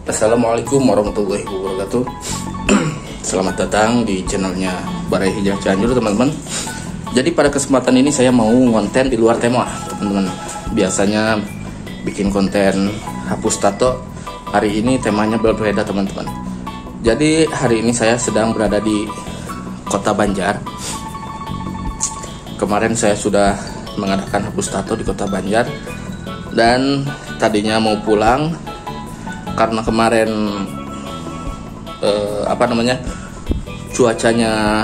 Assalamualaikum warahmatullahi wabarakatuh. Selamat datang di channelnya Barai Hijrah Cianjur, teman-teman. Jadi pada kesempatan ini saya mau konten di luar tema, teman-teman. Biasanya bikin konten hapus tato. Hari ini temanya berbeda, teman-teman. Jadi hari ini saya sedang berada di Kota Banjar. Kemarin saya sudah mengadakan hapus tato di Kota Banjar, dan tadinya mau pulang karena kemarin cuacanya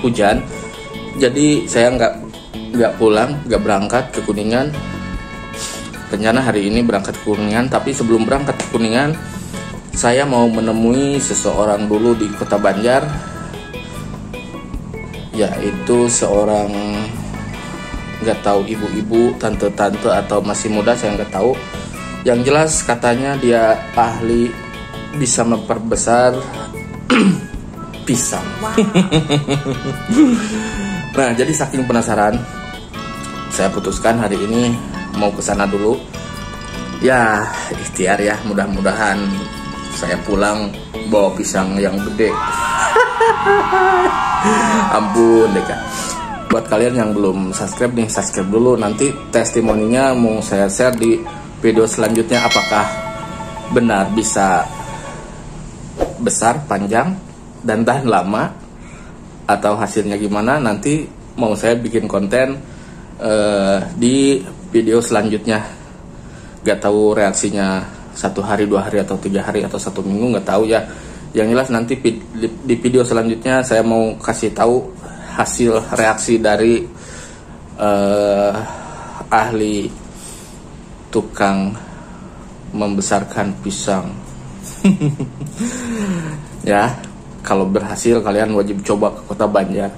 hujan. Jadi saya nggak pulang, nggak berangkat ke Kuningan. Rencana hari ini berangkat ke Kuningan, tapi sebelum berangkat ke Kuningan saya mau menemui seseorang dulu di Kota Banjar, yaitu seorang, nggak tahu ibu-ibu, tante-tante atau masih muda, saya nggak tahu. Yang jelas katanya dia ahli bisa memperbesar pisang. Wow. Nah, jadi saking penasaran, saya putuskan hari ini mau ke sana dulu. Ya, ikhtiar ya, mudah-mudahan saya pulang bawa pisang yang gede. Ampun deh, Kak. Buat kalian yang belum subscribe nih, subscribe dulu. Nanti testimoninya mau saya share di video selanjutnya, apakah benar bisa besar, panjang, dan tahan lama, atau hasilnya gimana. Nanti mau saya bikin konten di video selanjutnya. Gak tahu reaksinya 1 hari, 2 hari, atau 3 hari, atau 1 minggu, gak tahu ya. Yang jelas nanti di video selanjutnya saya mau kasih tahu hasil reaksi dari ahli tukang membesarkan pisang. Ya, kalau berhasil kalian wajib coba ke Kota Banjar.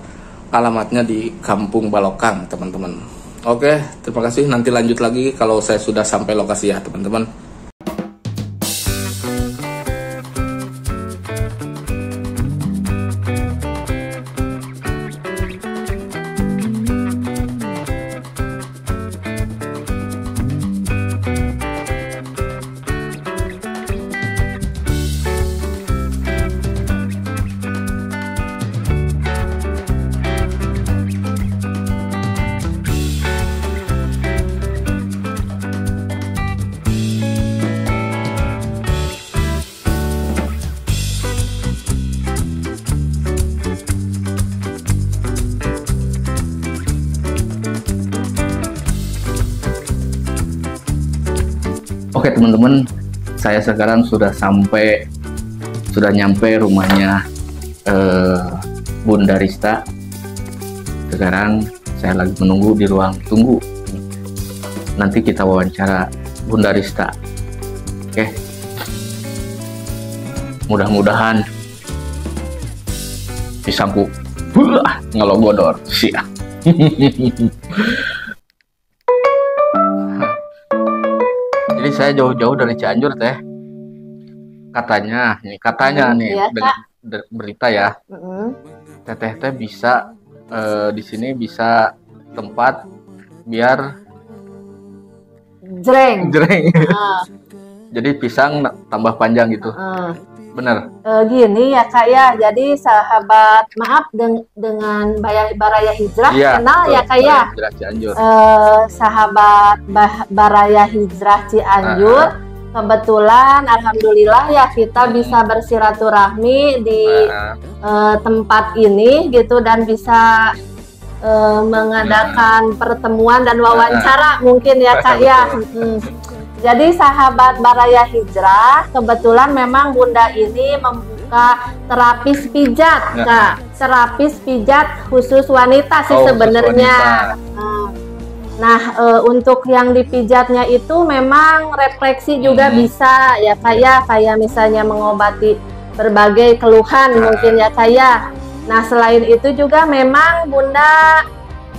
Alamatnya di Kampung Balokang, teman-teman. Oke, terima kasih. Nanti lanjut lagi kalau saya sudah sampai lokasi ya, teman-teman. Oke teman-teman, saya sekarang sudah nyampe rumahnya Bunda Rista. Sekarang saya lagi menunggu di ruang tunggu. Nanti kita wawancara Bunda Rista. Oke, mudah-mudahan pisangku ngelogodor siap. Jadi saya jauh-jauh dari Cianjur teh. Katanya nih ya, berita ya. Teteh teh bisa di sini bisa tempat biar jreng. Jadi pisang tambah panjang gitu. Bener. Gini ya Kak ya. Jadi sahabat, maaf dengan Baraya Hijrah, ya, kenal ya Kak ya. Sahabat Baraya Hijrah Cianjur. Kebetulan alhamdulillah ya kita bisa bersiraturahmi di tempat ini gitu, dan bisa mengadakan pertemuan dan wawancara mungkin ya Kak ya. Jadi sahabat Baraya Hijrah, kebetulan memang Bunda ini membuka terapis pijat, Kak. Terapis pijat khusus wanita sih sebenarnya. Nah, untuk yang dipijatnya itu memang refleksi juga bisa ya Kak ya, kayak misalnya mengobati berbagai keluhan mungkin ya Kak ya. Nah, selain itu juga memang Bunda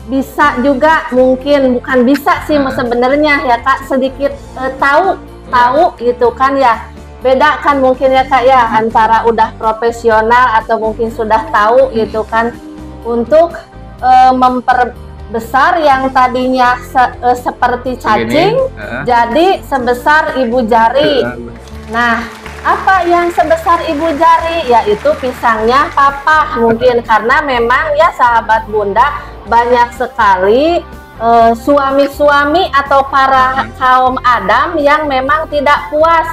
bisa juga, mungkin bukan bisa sih sebenarnya ya Kak, sedikit tahu gitu kan ya. Beda kan mungkin ya Kak ya, antara udah profesional atau mungkin sudah tahu gitu kan, untuk memperbesar yang tadinya seperti cacing jadi sebesar ibu jari. Nah, apa yang sebesar ibu jari? Yaitu pisangnya papa mungkin, karena memang ya sahabat Bunda, banyak sekali suami-suami atau para kaum Adam yang memang tidak puas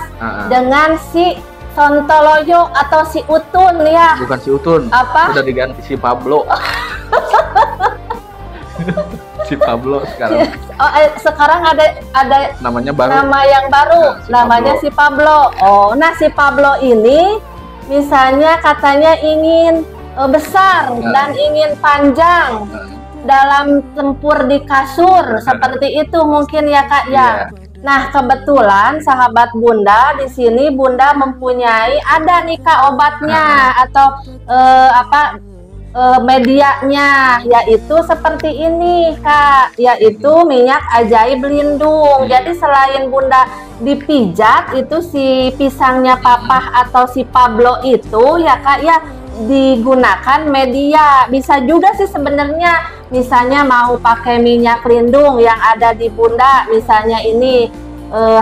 dengan si Sontoloyo atau si Utun ya. Bukan si Utun. Apa? Udah diganti si Pablo. Si Pablo sekarang. Sekarang ada namanya baru. Nama yang baru, Nah, si namanya Pablo. si Pablo. Oh, nah si Pablo ini misalnya katanya ingin besar dan ingin panjang dalam tempur di kasur, seperti itu mungkin ya Kak ya. Nah, kebetulan sahabat Bunda di sini Bunda mempunyai ada nih Kak obatnya atau medianya, yaitu seperti ini Kak, yaitu minyak ajaib lindung. Jadi selain Bunda dipijat itu si pisangnya papa atau si Pablo itu ya Kak ya, digunakan media. Bisa juga sih sebenarnya, misalnya mau pakai minyak lindung yang ada di Bunda, misalnya ini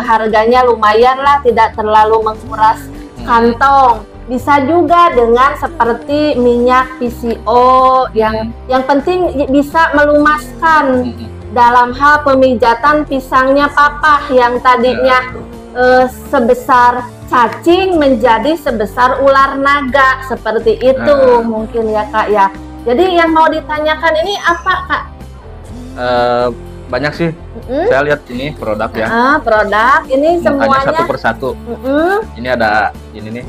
harganya lumayan lah, tidak terlalu menguras kantong. Bisa juga dengan seperti minyak PCO yang penting bisa melumaskan dalam hal pemijatan pisangnya papa yang tadinya sebesar cacing menjadi sebesar ular naga, seperti itu mungkin ya Kak ya. Jadi yang mau ditanyakan ini apa Kak? Banyak sih. Saya lihat ini produk ya. Produk ini semuanya satu persatu. Ini ada ini nih.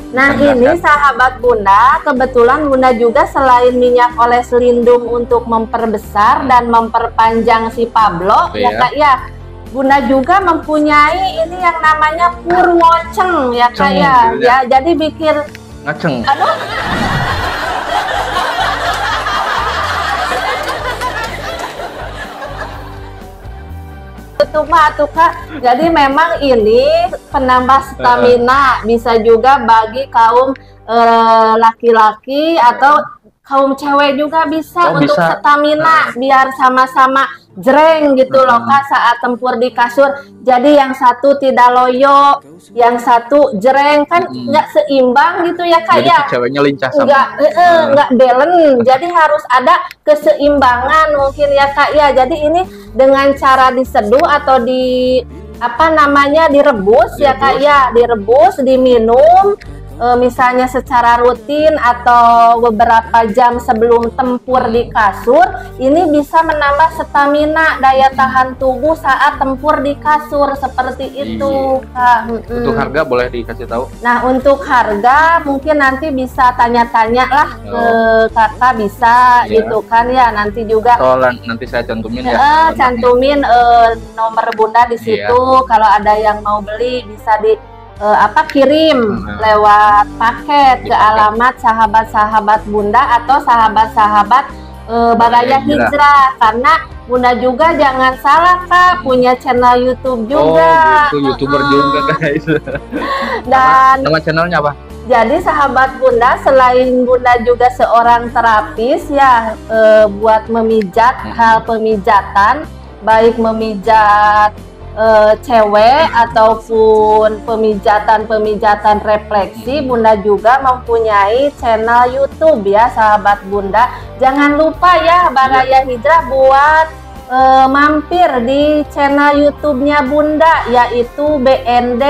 Nah ini sahabat Bunda, kebetulan Bunda juga selain minyak oles lindung untuk memperbesar dan memperpanjang si Pablo ya Kak ya, Bunda juga mempunyai ini yang namanya Purwoceng ya Kak ya. Jadi bikin ngaceng. Aduh. Itu mah tuh Kak. Jadi memang ini penambah stamina, bisa juga bagi kaum laki-laki atau kaum cewek juga bisa untuk stamina, biar sama-sama jreng gitu loh Kak saat tempur di kasur. Jadi yang satu tidak loyo, yang satu jreng, kan nggak seimbang gitu ya Kak. Jadi ya ceweknya lincah sama nggak balance. Jadi harus ada keseimbangan mungkin ya Kak ya. Jadi ini dengan cara diseduh atau direbus ya Kak ya, direbus, diminum misalnya secara rutin atau beberapa jam sebelum tempur di kasur, ini bisa menambah stamina, daya tahan tubuh saat tempur di kasur, seperti itu Kak. Untuk harga boleh dikasih tahu? Nah untuk harga mungkin nanti bisa tanya-tanya lah ke Kakak, bisa gitu kan ya, nanti juga nanti saya cantumin ya. Cantumin nomor Bunda di situ. Kalau ada yang mau beli bisa kirim lewat paket ke alamat sahabat-sahabat Bunda atau sahabat-sahabat Baraya Hijrah. Karena Bunda juga jangan salah Kak, punya channel YouTube juga. Oh gitu, YouTuber juga guys. Dan nama channelnya apa? Jadi sahabat Bunda, selain Bunda juga seorang terapis ya, buat memijat, hal pemijatan, baik memijat cewek ataupun pemijatan refleksi, Bunda juga mempunyai channel YouTube ya sahabat Bunda. Jangan lupa ya Baraya Hijrah buat mampir di channel YouTube-nya Bunda, yaitu BND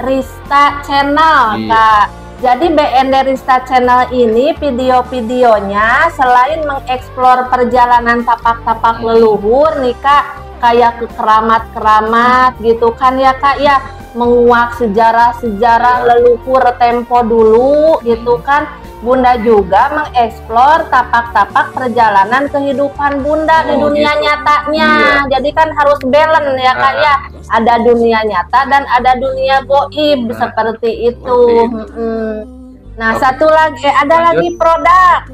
Rista Channel Kak. Jadi BND Rista Channel ini video-videonya selain mengeksplor perjalanan tapak-tapak leluhur nih Kak, kayak ke keramat-keramat gitu kan ya Kak ya, menguak sejarah-sejarah leluhur tempo dulu gitu kan. Bunda juga mengeksplor tapak-tapak perjalanan kehidupan Bunda di dunia nyatanya. Jadi kan harus balance ya Kak ya, ada dunia nyata dan ada dunia goib, seperti itu. Nah satu lagi ada lagi produk,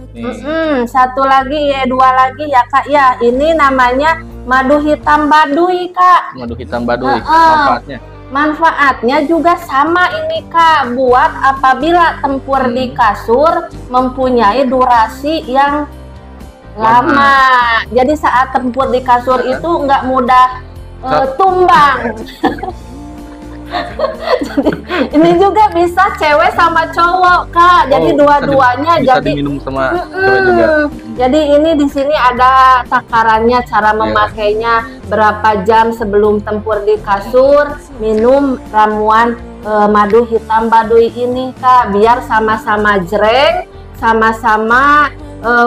satu lagi dua lagi ya Kak ya, ini namanya madu hitam baduy Kak. Madu hitam baduy, manfaatnya juga sama ini Kak, buat apabila tempur di kasur mempunyai durasi yang lama. Jadi saat tempur di kasur itu nggak mudah tumbang. Jadi ini juga bisa cewek sama cowok Kak. Jadi dua-duanya bisa jadi diminum sama cewek juga. Jadi ini di sini ada takarannya, cara memakainya, berapa jam sebelum tempur di kasur minum ramuan madu hitam baduy ini Kak, biar sama-sama jreng, sama-sama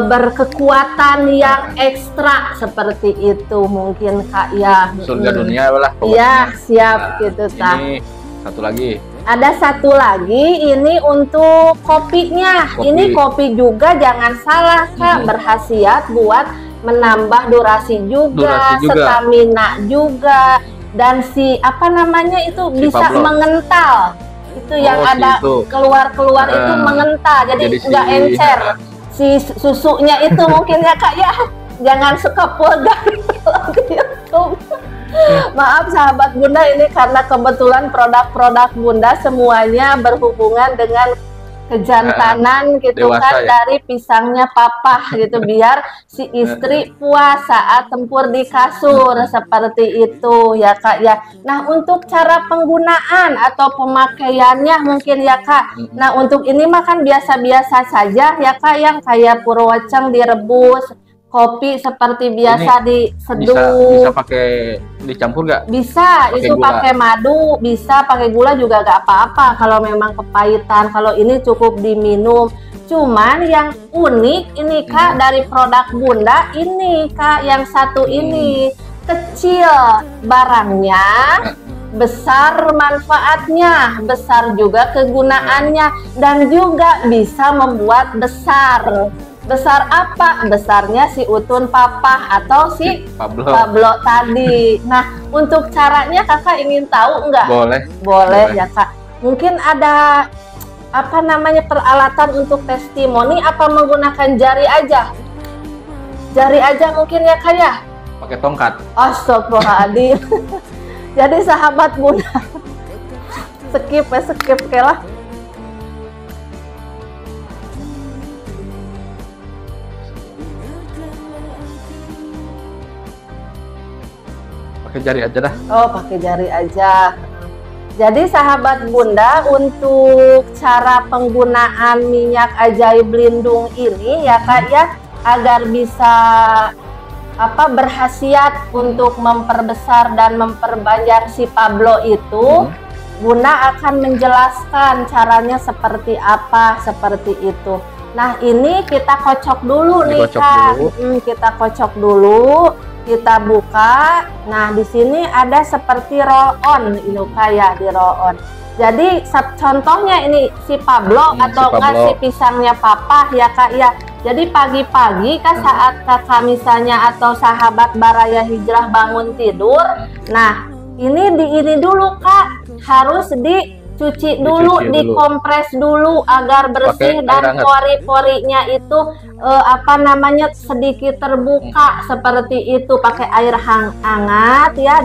berkekuatan yang ekstra seperti itu mungkin Kak ya. Surga dunia lah. Iya siap gitu Kak. Ini satu lagi. Ada satu lagi ini untuk kopinya. Ini kopi juga jangan salah Kak, berkhasiat buat menambah durasi juga, stamina juga, dan si apa namanya itu bisa mengental. Itu yang ada keluar-keluar itu mengental, jadi nggak encer. Si susunya itu mungkin ya Kak ya, jangan suka pulgar gitu. Maaf sahabat Bunda, ini karena kebetulan produk-produk Bunda semuanya berhubungan dengan kejantanan gitu kan, dari pisangnya papa gitu, biar si istri puas saat tempur di kasur seperti itu ya Kak ya. Nah untuk cara penggunaan atau pemakaiannya mungkin ya Kak, nah untuk ini makan biasa-biasa saja ya Kak, yang kayak purwoceng direbus, kopi seperti biasa diseduh. Bisa pakai dicampur nggak? Bisa, itu pakai madu, bisa pakai gula juga nggak apa-apa kalau memang kepahitan. Kalau ini cukup diminum. Cuman yang unik ini Kak dari produk Bunda ini Kak, yang satu ini kecil barangnya, besar manfaatnya, besar juga kegunaannya, dan juga bisa membuat besar. Besar apa? Besarnya si utun papa atau si Pablo tadi. Nah, untuk caranya Kakak ingin tahu enggak? Boleh ya Kak. Mungkin ada apa namanya peralatan untuk testimoni, apa menggunakan jari aja? Jari aja mungkin ya Kak ya? Pakai tongkat. Astagfirullahaladzim. Jadi sahabat Bunda, skip lah. Pakai jari aja dah. Oh, pakai jari aja. Jadi sahabat Bunda, untuk cara penggunaan minyak ajaib lindung ini ya Kak ya, agar bisa berkhasiat untuk memperbesar dan memperbanyak si Pablo itu, Bunda akan menjelaskan caranya seperti apa, seperti itu. Nah, ini kita kocok dulu nih Kak. Kita kocok dulu. Kita buka. Nah, di sini ada seperti roll on ini kayak di roll on. Jadi contohnya ini si Pablo atau enggak si pisangnya papa ya Kak ya. Jadi pagi-pagi Kak saat Kakak misalnya atau sahabat Baraya Hijrah bangun tidur, nah ini dulu Kak, harus dicuci dulu, dikompres dulu agar bersih dan pori-porinya itu sedikit terbuka seperti itu, pakai air hangat ya,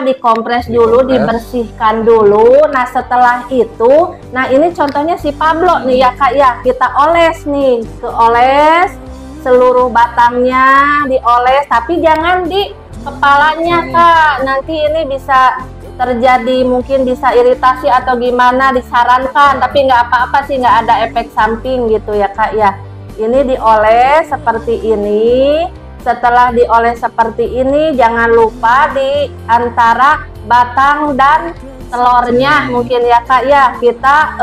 dikompres dulu, dibersihkan dulu. Nah setelah itu, nah ini contohnya si Pablo nih ya Kak ya, kita oles nih, oles seluruh batangnya, dioles, tapi jangan di kepalanya Kak, nanti ini bisa terjadi, mungkin bisa iritasi atau gimana, disarankan, tapi nggak apa-apa sih, nggak ada efek samping gitu ya Kak ya. Ini dioles seperti ini. Setelah dioles seperti ini, jangan lupa di antara batang dan telurnya mungkin ya Kak ya, kita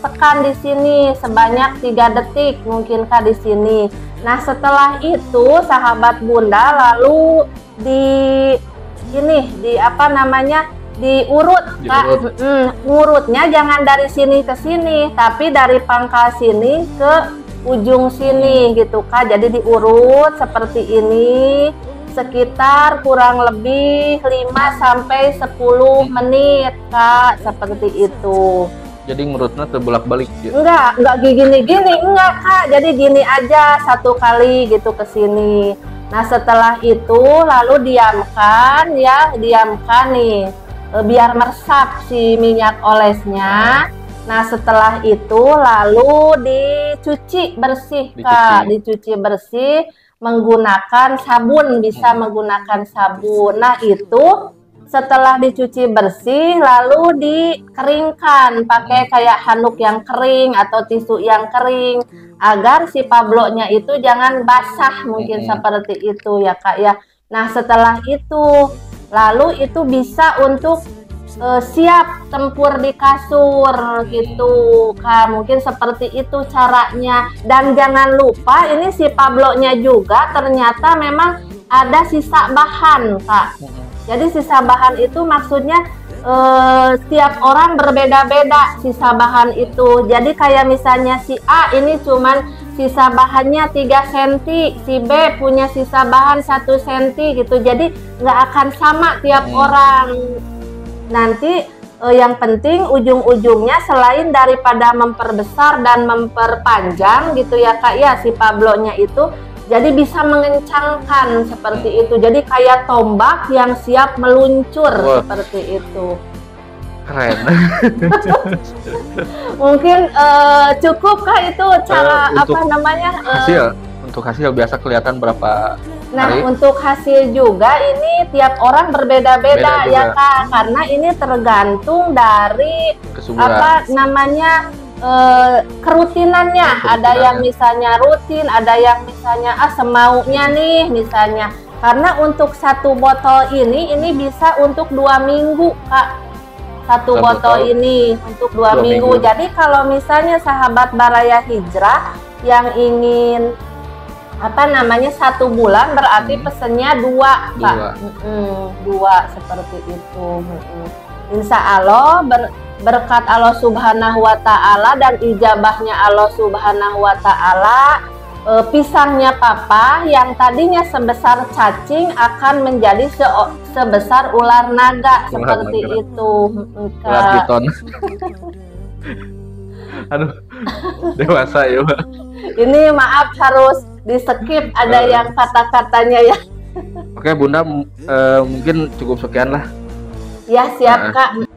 tekan di sini sebanyak 3 detik mungkin Kak di sini. Nah setelah itu sahabat Bunda, lalu diurut Kak. Ngurutnya jangan dari sini ke sini, tapi dari pangkal sini ke ujung sini gitu Kak. Jadi diurut seperti ini sekitar kurang lebih 5-10 menit Kak, seperti itu. Jadi ngurutnya terbolak-balik gitu? Enggak gini-gini, enggak Kak. Jadi gini aja 1 kali gitu ke sini. Nah setelah itu lalu diamkan nih, biar meresap si minyak olesnya. Nah setelah itu lalu dicuci bersih Kak, dicuci bersih menggunakan sabun, bisa menggunakan sabun. Nah itu setelah dicuci bersih lalu dikeringkan pakai kayak handuk yang kering atau tisu yang kering agar si pablonya itu jangan basah, mungkin seperti itu ya Kak ya. Nah setelah itu lalu itu bisa untuk siap tempur di kasur gitu Kak, mungkin seperti itu caranya. Dan jangan lupa ini si pablonya juga ternyata memang ada sisa bahan Kak. Jadi sisa bahan itu maksudnya setiap orang berbeda-beda sisa bahan itu. Jadi kayak misalnya si A ini cuman sisa bahannya 3 cm, si B punya sisa bahan 1 cm gitu. Jadi nggak akan sama tiap orang. Nanti yang penting ujung-ujungnya selain daripada memperbesar dan memperpanjang gitu ya Kak ya, si pablonya itu jadi bisa mengencangkan seperti itu. Jadi kayak tombak yang siap meluncur. Wow. Seperti itu. Keren. Mungkin cukup Kak itu cara apa namanya? Hasil. Untuk hasil biasa kelihatan berapa Nah, hari? Untuk hasil juga ini tiap orang berbeda-beda ya Kak, karena ini tergantung dari apa namanya kerutinannya. Ada yang misalnya rutin, ada yang misalnya semaunya nih misalnya. Karena untuk 1 botol ini bisa untuk 2 minggu Kak. 1 botol ini untuk 2 minggu. Jadi kalau misalnya sahabat Baraya Hijrah yang ingin apa namanya 1 bulan berarti pesennya 2 Kak. 2 seperti itu. Insya Allah berkat Allah Subhanahu Wa Ta'ala dan ijabahnya Allah Subhanahu Wa Ta'ala, pisangnya papa yang tadinya sebesar cacing akan menjadi sebesar ular naga seperti itu. Ular piton. Aduh, dewasa ya Pak. Ini maaf harus di skip, ada yang kata-katanya ya. Oke Bunda, mungkin cukup sekian lah. Ya siap Kak.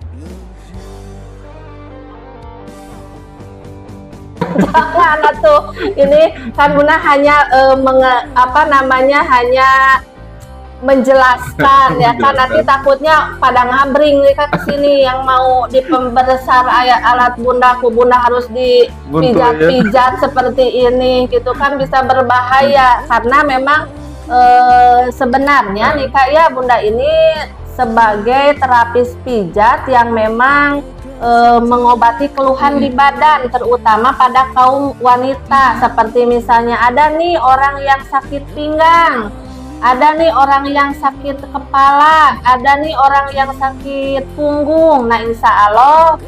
Jangan atuh, ini kan Bunda hanya hanya menjelaskan ya kan, nanti takutnya pada ngabring nih kan kesini yang mau dipembesar alat Bunda, Bunda harus dipijat-pijat seperti ini gitu kan, bisa berbahaya. Karena memang sebenarnya nih Kak ya, Bunda ini sebagai terapis pijat yang memang mengobati keluhan di badan, terutama pada kaum wanita. Seperti misalnya ada nih orang yang sakit pinggang, ada nih orang yang sakit kepala, ada nih orang yang sakit punggung. Nah insya Allah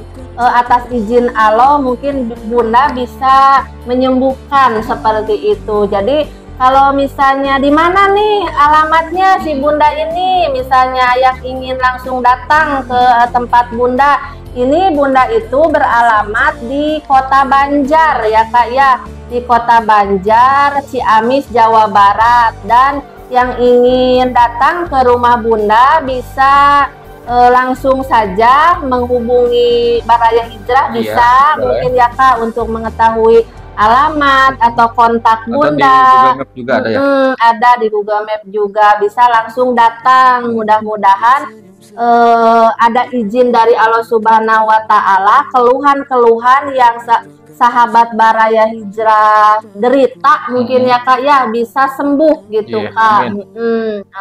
atas izin Allah mungkin Bunda bisa menyembuhkan seperti itu. Jadi kalau misalnya di mana nih alamatnya si Bunda ini, misalnya yang ingin langsung datang ke tempat Bunda, ini Bunda itu beralamat di Kota Banjar ya Kak ya, di Kota Banjar, Ciamis, Jawa Barat. Dan yang ingin datang ke rumah Bunda bisa langsung saja menghubungi Baraya Hijrah, bisa mungkin ya Kak untuk mengetahui alamat atau kontak Bunda. Di Google Map juga ada ya? Ada di Google Map juga, bisa langsung datang. Mudah-mudahan ada izin dari Allah Subhanahu Wa Ta'ala, keluhan-keluhan yang sahabat Baraya Hijrah derita mungkin ya Kak ya bisa sembuh gitu Kak.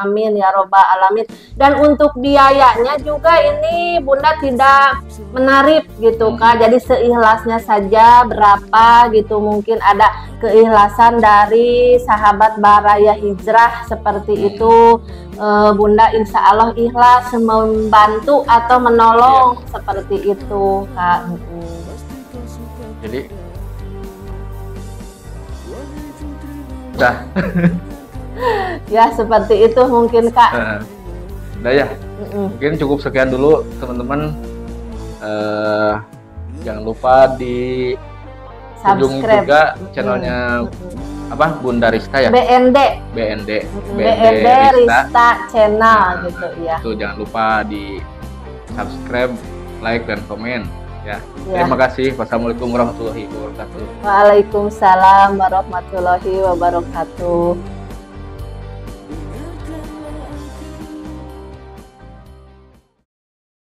Amin ya robbal alamin. Dan untuk biayanya juga ini Bunda tidak menarik gitu Kak, jadi seikhlasnya saja berapa gitu. Mungkin ada keikhlasan dari sahabat Baraya Hijrah seperti itu. Bunda insya Allah ikhlas membantu atau menolong seperti itu Kak. Jadi udah ya seperti itu mungkin Kak. Udah ya. Mungkin cukup sekian dulu teman-teman. Jangan lupa di kunjungi juga channelnya apa Bunda Rista ya. BND Rista channel gitu ya. Itu jangan lupa di subscribe, like dan komen. Ya. Terima kasih. Wassalamualaikum warahmatullahi wabarakatuh. Waalaikumsalam warahmatullahi wabarakatuh.